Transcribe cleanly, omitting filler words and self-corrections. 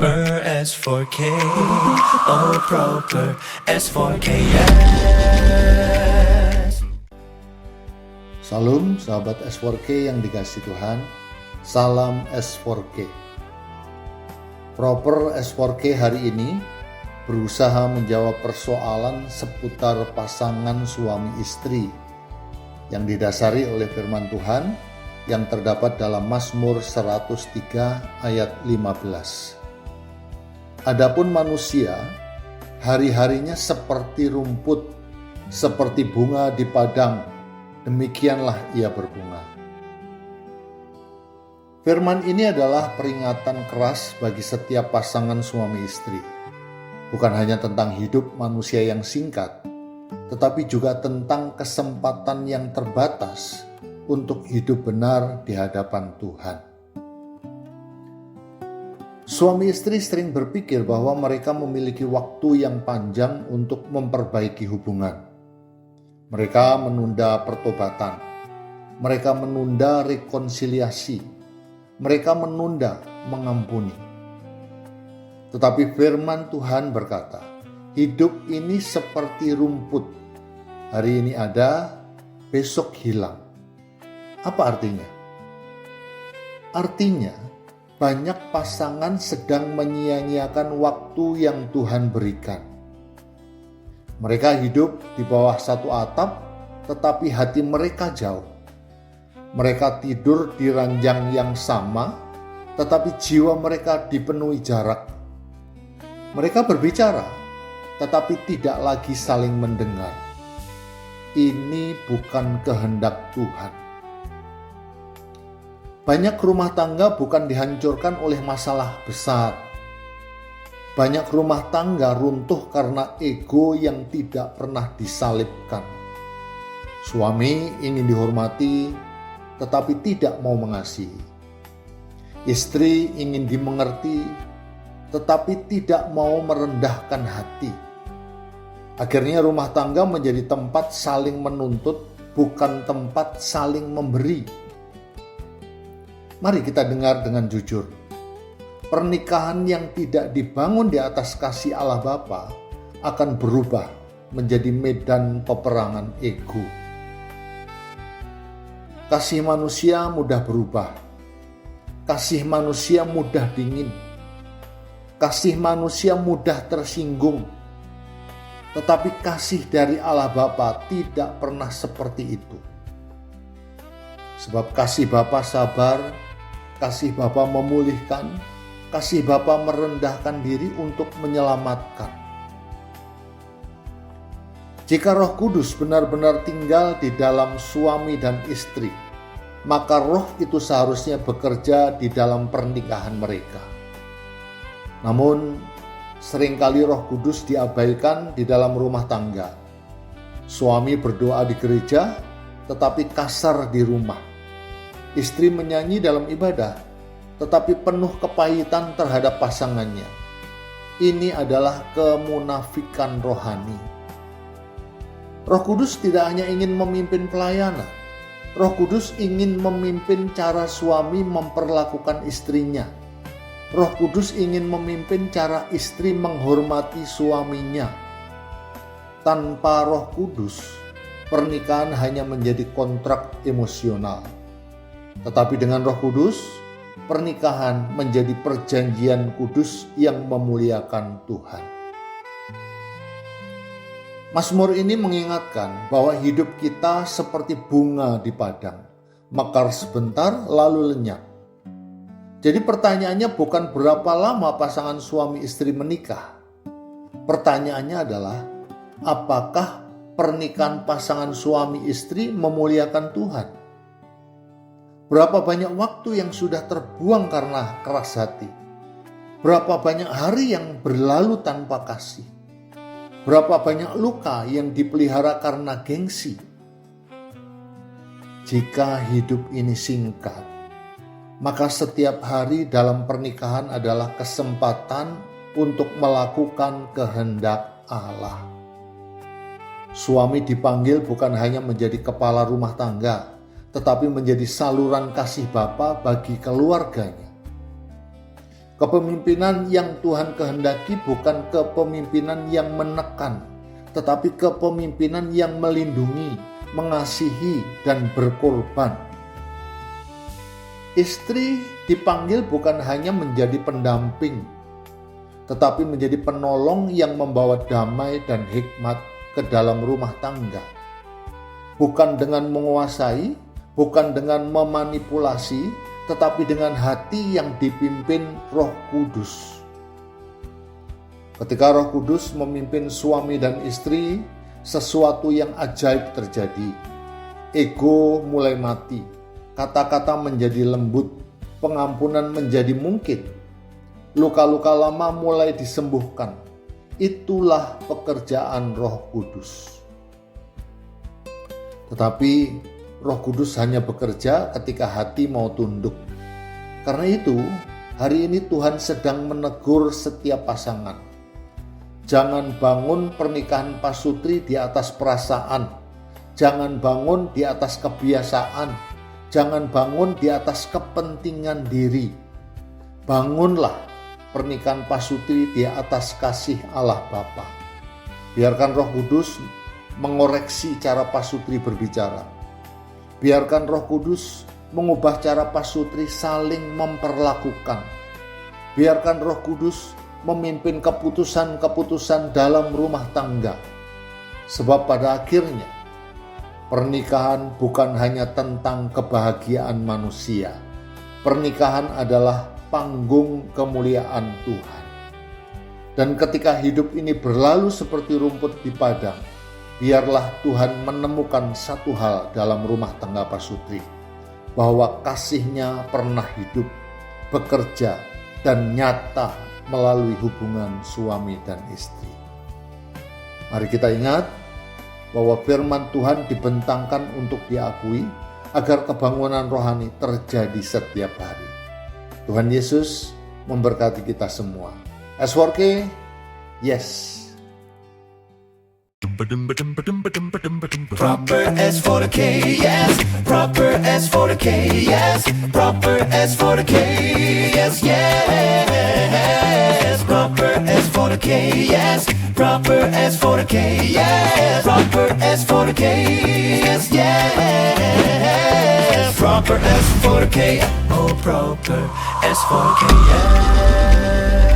proper S4K, oh proper S4K, yes. Salam sahabat S4K yang dikasihi Tuhan, salam S4K. Proper S4K hari ini berusaha menjawab persoalan seputar pasangan suami istri yang didasari oleh firman Tuhan yang terdapat dalam Mazmur 103 ayat 15. Adapun manusia, hari-harinya seperti rumput, seperti bunga di padang, demikianlah ia berbunga. Firman ini adalah peringatan keras bagi setiap pasangan suami istri. Bukan hanya tentang hidup manusia yang singkat, tetapi juga tentang kesempatan yang terbatas untuk hidup benar di hadapan Tuhan. Suami istri sering berpikir bahwa mereka memiliki waktu yang panjang untuk memperbaiki hubungan. Mereka menunda pertobatan, mereka menunda rekonsiliasi, mereka menunda mengampuni. Tetapi firman Tuhan berkata, hidup ini seperti rumput. Hari ini ada, besok hilang. Apa artinya? Artinya, banyak pasangan sedang menyia-nyiakan waktu yang Tuhan berikan. Mereka hidup di bawah satu atap, tetapi hati mereka jauh. Mereka tidur di ranjang yang sama, tetapi jiwa mereka dipenuhi jarak. Mereka berbicara, tetapi tidak lagi saling mendengar. Ini bukan kehendak Tuhan. Banyak rumah tangga bukan dihancurkan oleh masalah besar. Banyak rumah tangga runtuh karena ego yang tidak pernah disalibkan. Suami ingin dihormati, tetapi tidak mau mengasihi. Istri ingin dimengerti, tetapi tidak mau merendahkan hati. Akhirnya rumah tangga menjadi tempat saling menuntut, bukan tempat saling memberi. Mari kita dengar dengan jujur. Pernikahan yang tidak dibangun di atas kasih Allah Bapa akan berubah menjadi medan peperangan ego. Kasih manusia mudah berubah. Kasih manusia mudah dingin. Kasih manusia mudah tersinggung. Tetapi kasih dari Allah Bapa tidak pernah seperti itu. Sebab kasih Bapa sabar, kasih Bapa memulihkan, kasih Bapa merendahkan diri untuk menyelamatkan. Jika Roh Kudus benar-benar tinggal di dalam suami dan istri, maka roh itu seharusnya bekerja di dalam pernikahan mereka. Namun, seringkali Roh Kudus diabaikan di dalam rumah tangga. Suami berdoa di gereja, tetapi kasar di rumah. Istri menyanyi dalam ibadah, tetapi penuh kepahitan terhadap pasangannya. Ini adalah kemunafikan rohani. Roh Kudus tidak hanya ingin memimpin pelayanan. Roh Kudus ingin memimpin cara suami memperlakukan istrinya. Roh Kudus ingin memimpin cara istri menghormati suaminya. Tanpa Roh Kudus, pernikahan hanya menjadi kontrak emosional. Tetapi dengan Roh Kudus, pernikahan menjadi perjanjian kudus yang memuliakan Tuhan. Mazmur ini mengingatkan bahwa hidup kita seperti bunga di padang, mekar sebentar lalu lenyap. Jadi pertanyaannya bukan berapa lama pasangan suami istri menikah. Pertanyaannya adalah, apakah pernikahan pasangan suami istri memuliakan Tuhan? Berapa banyak waktu yang sudah terbuang karena keras hati? Berapa banyak hari yang berlalu tanpa kasih? Berapa banyak luka yang dipelihara karena gengsi? Jika hidup ini singkat, maka setiap hari dalam pernikahan adalah kesempatan untuk melakukan kehendak Allah. Suami dipanggil bukan hanya menjadi kepala rumah tangga, tetapi menjadi saluran kasih Bapa bagi keluarganya. Kepemimpinan yang Tuhan kehendaki bukan kepemimpinan yang menekan, tetapi kepemimpinan yang melindungi, mengasihi, dan berkorban. Istri dipanggil bukan hanya menjadi pendamping, tetapi menjadi penolong yang membawa damai dan hikmat ke dalam rumah tangga. Bukan dengan menguasai, bukan dengan memanipulasi, tetapi dengan hati yang dipimpin Roh Kudus. Ketika Roh Kudus memimpin suami dan istri, sesuatu yang ajaib terjadi. Ego mulai mati, kata-kata menjadi lembut, pengampunan menjadi mungkin. Luka-luka lama mulai disembuhkan. Itulah pekerjaan Roh Kudus. Tetapi Roh Kudus hanya bekerja ketika hati mau tunduk. Karena itu, hari ini Tuhan sedang menegur setiap pasangan. Jangan bangun pernikahan pasutri di atas perasaan. Jangan bangun di atas kebiasaan. Jangan bangun di atas kepentingan diri. Bangunlah pernikahan pasutri di atas kasih Allah Bapa. Biarkan Roh Kudus mengoreksi cara pasutri berbicara. Biarkan Roh Kudus mengubah cara pasutri saling memperlakukan. Biarkan Roh Kudus memimpin keputusan-keputusan dalam rumah tangga. Sebab pada akhirnya, pernikahan bukan hanya tentang kebahagiaan manusia. Pernikahan adalah panggung kemuliaan Tuhan. Dan ketika hidup ini berlalu seperti rumput di padang, biarlah Tuhan menemukan satu hal dalam rumah tangga pasutri, bahwa kasih-Nya pernah hidup, bekerja, dan nyata melalui hubungan suami dan istri. Mari kita ingat bahwa firman Tuhan dibentangkan untuk diakui agar kebangunan rohani terjadi setiap hari. Tuhan Yesus memberkati kita semua. S4K, yes. Proper S for the K, yes. Proper S for the K, yes. Proper S for the K, yes, yes. Proper S for the K, yes. Proper S for the K, yes. Proper S for the K, yes, yes. Proper S for the K, oh proper S for the K, yes.